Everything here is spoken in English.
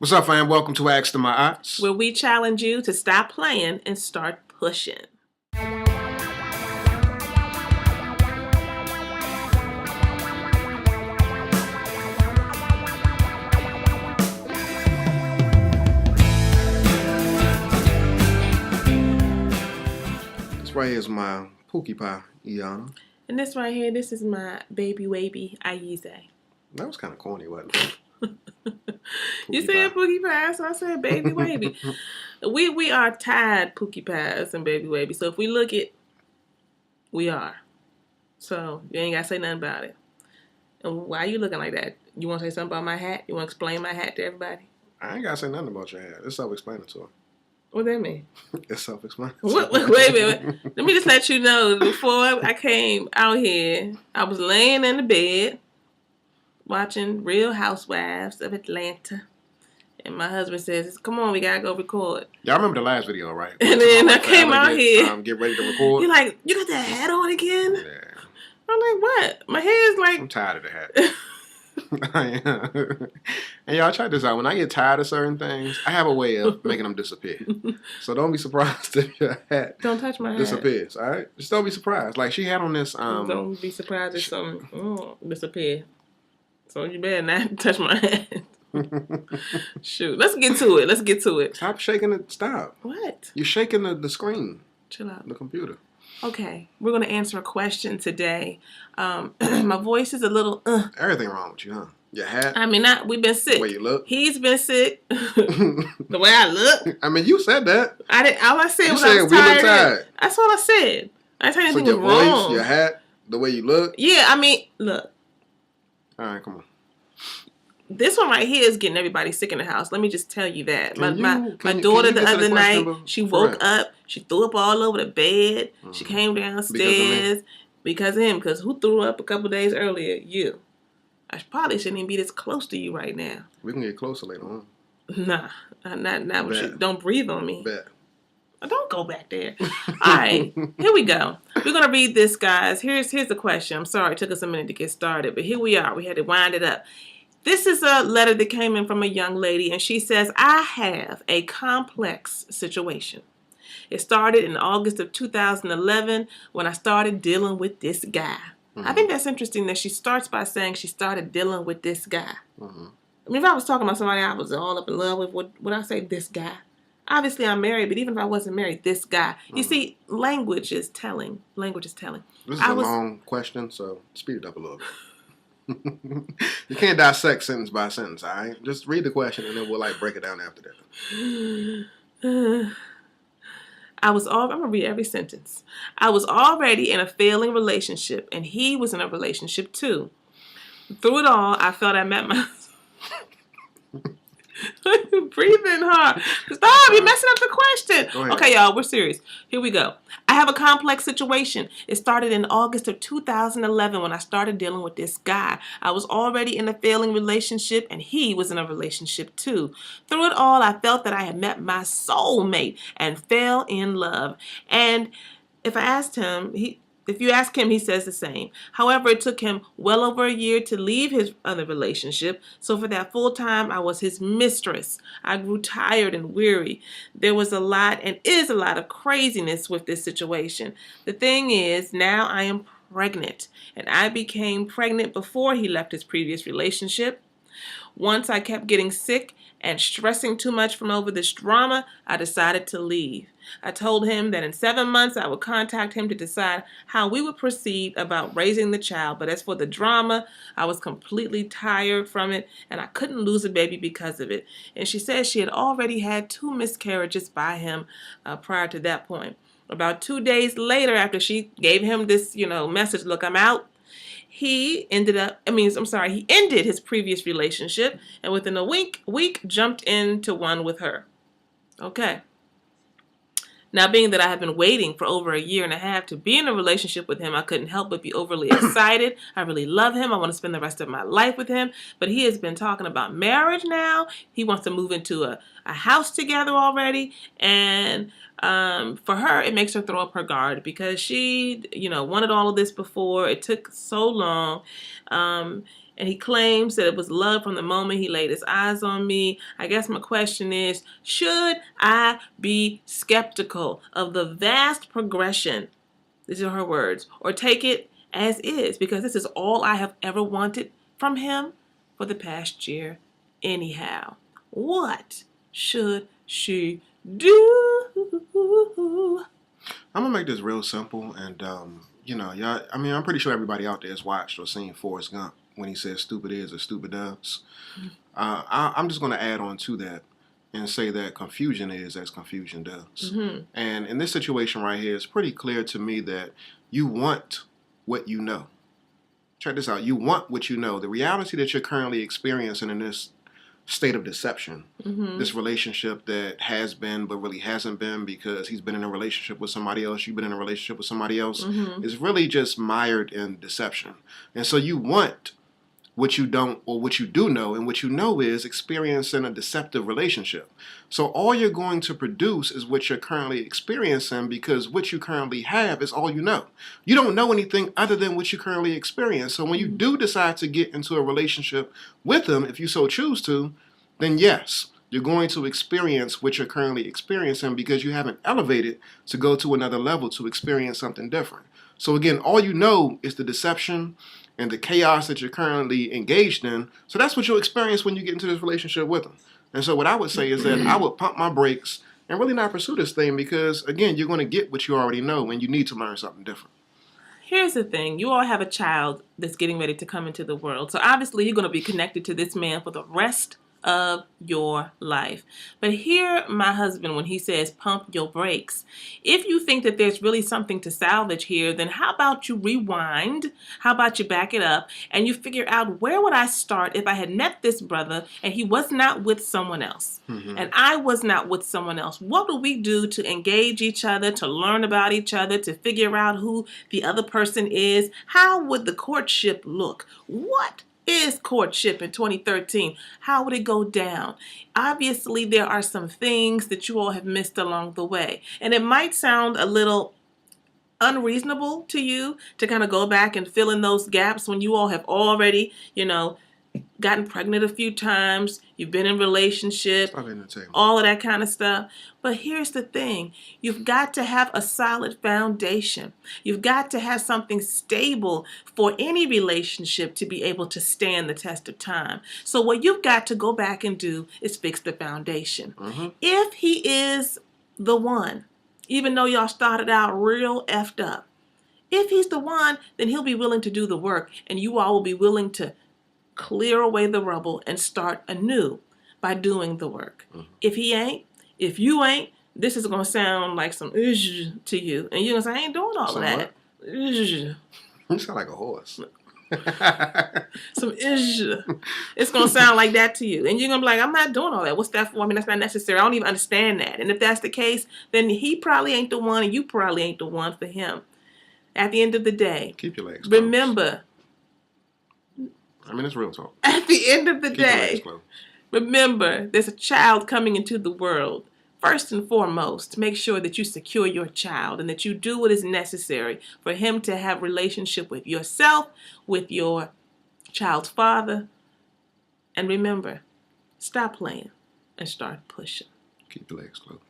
What's up, fam? Welcome to Ask to My Ops. where we challenge you to stop playing and start pushing. This right here is my Pookie Pie, Iana. And this right here, this is my baby wavy Ayize. That was kind of corny, wasn't it? You said Pookie Pie, so I said baby wavy. we are tied Pookie Pies and baby wavy. So if we look it, we are. So you ain't got to say nothing about it. And why are you looking like that? You want to say something about my hat? You want to explain my hat to everybody? I ain't got to say nothing about your hat. It's self-explanatory. What that mean? It's self-explanatory. Wait a minute. Let me just let you know, before I came out here, I was laying in the bed watching Real Housewives of Atlanta. And my husband says, come on, we got to go record. Y'all remember the last video, right? And then I came out here. Get ready to record. You're like, you got that hat on again? Yeah. I'm like, what? My hair is like... I'm tired of the hat. And y'all, check this out. When I get tired of certain things, I have a way of making them disappear. So don't be surprised if your hat don't touch my disappears. All right, just don't be surprised. Like she had on this. Don't be surprised if something disappear. So you better not touch my hat. Shoot, let's get to it. Stop shaking it. Stop. What? You're shaking the screen. Chill out. The computer. Okay, we're going to answer a question today. My voice is a little... Everything wrong with you, huh? Your hat? I mean, we've been sick. The way you look? He's been sick. The way I look? I mean, you said that. I didn't. All I said was I was tired. That's all I said. I didn't say anything your was wrong. Voice, your hat, the way you look? Yeah, I mean, look. All right, come on. This one right here is getting everybody sick in the house. Let me just tell you that. My daughter the other night, she woke up. She threw up all over the bed. Mm-hmm. She came downstairs because of him. Because who threw up a couple days earlier? You. I probably shouldn't even be this close to you right now. We can get closer later on. Nah, not with you. Don't breathe on me. Bet. Don't go back there. All right, here we go. We're going to read this, guys. Here's the question. I'm sorry, it took us a minute to get started. But here we are. We had to wind it up. This is a letter that came in from a young lady, and she says, I have a complex situation. It started in August of 2011 when I started dealing with this guy. Mm-hmm. I think that's interesting that she starts by saying she started dealing with this guy. Mm-hmm. I mean, if I was talking about somebody I was all up in love with, would I say this guy? Obviously, I'm married, but even if I wasn't married, this guy. Mm-hmm. You see, language is telling. This is a long question, so speed it up a little bit. You can't dissect sentence by sentence, all right? Just read the question and then we'll break it down after that. I'm going to read every sentence. I was already in a failing relationship and he was in a relationship too. Through it all, I felt I met my... Breathe in hard. Stop, you're messing up the question. Okay, y'all, we're serious. Here we go. I have a complex situation. It started in August of 2011 when I started dealing with this guy. I was already in a failing relationship and he was in a relationship too. Through it all, I felt that I had met my soulmate and fell in love. And if you ask him, he says the same. However, it took him well over a year to leave his other relationship. So for that full time, I was his mistress. I grew tired and weary. There was a lot and is a lot of craziness with this situation. The thing is, now I am pregnant. And I became pregnant before he left his previous relationship. Once I kept getting sick and stressing too much from over this drama, I decided to leave. I told him that in 7 months I would contact him to decide how we would proceed about raising the child. But as for the drama, I was completely tired from it and I couldn't lose a baby because of it. And she says she had already had 2 miscarriages by him prior to that point. About 2 days later, after she gave him this, message, look, I'm out, he ended his previous relationship and within a week jumped into one with her. Okay. Now, being that I have been waiting for over a year and a half to be in a relationship with him, I couldn't help but be overly excited. I really love him. I want to spend the rest of my life with him. But he has been talking about marriage now. He wants to move into a house together already. And for her, it makes her throw up her guard because she, wanted all of this before. It took so long. And he claims that it was love from the moment he laid his eyes on me. I guess my question is, should I be skeptical of the vast progression? These are her words. Or take it as is, because this is all I have ever wanted from him for the past year anyhow. What should she do? I'm gonna make this real simple, and y'all. I mean, I'm pretty sure everybody out there has watched or seen Forrest Gump when he says "stupid is" or "stupid does." I'm just gonna add on to that and say that confusion is as confusion does. Mm-hmm. And in this situation right here, it's pretty clear to me that you want what you know. Check this out. You want what you know. The reality that you're currently experiencing in this state of deception, this relationship that has been but really hasn't been because he's been in a relationship with somebody else, you've been in a relationship with somebody else, is really just mired in deception. And so you want what you don't, or what you do know, and what you know is experiencing a deceptive relationship. So all you're going to produce is what you're currently experiencing, because what you currently have is all you know. You don't know anything other than what you currently experience. So when you do decide to get into a relationship with him, if you so choose to, then yes, you're going to experience what you're currently experiencing, because you haven't elevated to go to another level to experience something different. So again, all you know is the deception and the chaos that you're currently engaged in. So that's what you'll experience when you get into this relationship with them. And so what I would say is that I would pump my brakes and really not pursue this thing, because, again, you're going to get what you already know, and you need to learn something different. Here's the thing. You all have a child that's getting ready to come into the world. So obviously you're going to be connected to this man for the rest of your life. But hear my husband when he says pump your brakes. If you think that there's really something to salvage here, then how about you rewind? How about you back it up and you figure out, where would I start if I had met this brother and he was not with someone else and I was not with someone else? What would we do to engage each other, to learn about each other, to figure out who the other person is? How would the courtship look? What is courtship in 2013? How would it go down? Obviously, there are some things that you all have missed along the way. And it might sound a little unreasonable to you to kind of go back and fill in those gaps when you all have already, gotten pregnant a few times, you've been in relationship, all of that kind of stuff. But here's the thing. You've got to have a solid foundation. You've got to have something stable for any relationship to be able to stand the test of time. So what you've got to go back and do is fix the foundation. If he is the one, even though y'all started out real effed up, if he's the one, then he'll be willing to do the work, and you all will be willing to clear away the rubble and start anew by doing the work. If he ain't, if you ain't, this is going to sound like some to you. And you're going to say, I ain't doing all of that. You sound like a horse. Some it's going to sound like that to you. And you're going to be like, I'm not doing all that. What's that for? I mean, that's not necessary. I don't even understand that. And if that's the case, then he probably ain't the one and you probably ain't the one for him. At the end of the day, keep your legs closed. Remember, I mean, it's real talk. At the end of the day, remember, there's a child coming into the world. First and foremost, make sure that you secure your child and that you do what is necessary for him to have a relationship with yourself, with your child's father. And remember, stop playing and start pushing. Keep your legs closed.